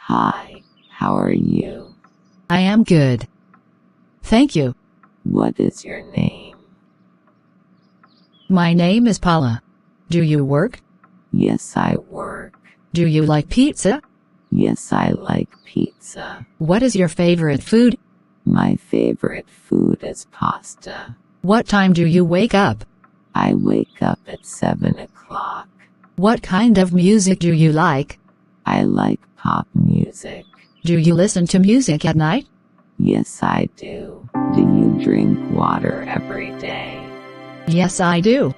Hi, how are you? I am good. Thank you. What is your name? My name is Paula. Do you work? Yes, I work. Do you like pizza? Yes, I like pizza. What is your favorite food? My favorite food is pasta. What time do you wake up? I wake up at 7 o'clock. What kind of music do you like? I like pop music. Do you listen to music at night? Yes, I do. Do you drink water every day? Yes, I do.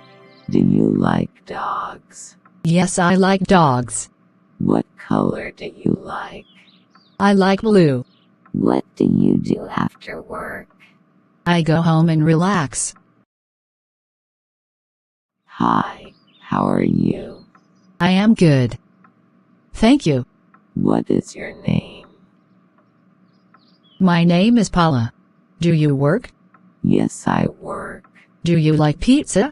Do you like dogs? Yes, I like dogs. What color do you like? I like blue. What do you do after work? I go home and relax. Hi, how are you? I am good. Thank you. What is your name? My name is Paula. Do you work? Yes, I work. Do you like pizza?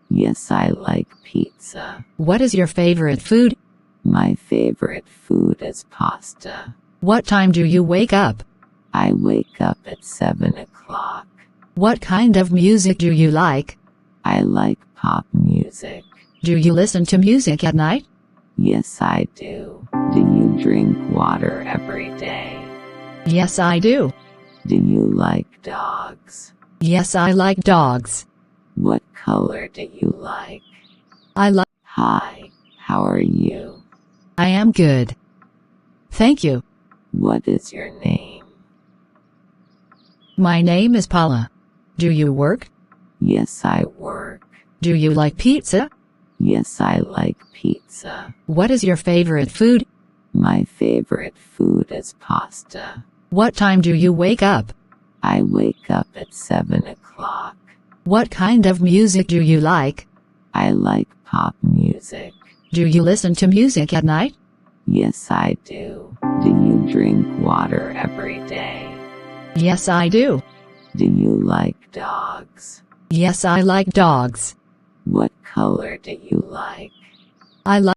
Yes, I like pizza. What is your favorite food? My favorite food is pasta. What time do you wake up? I wake up at 7 o'clock. What kind of music do you like? I like pop music. Do you listen to music at night? Yes, I do. Do you drink water every day? Yes, I do. Do you like dogs? Yes, I like dogs. What color do you like? I like. Hi, how are you? I am good. Thank you. What is your name? My name is Paula. Do you work? Yes, I work. Do you like pizza? Yes, I like pizza. What is your favorite food? My favorite food is pasta. What time do you wake up? I wake up at 7 o'clock. What kind of music do you like? I like pop music. Do you listen to music at night? Yes, I do. Do you drink water every day? Yes, I do. Do you like dogs? Yes, I like dogs. What color do you like? I like.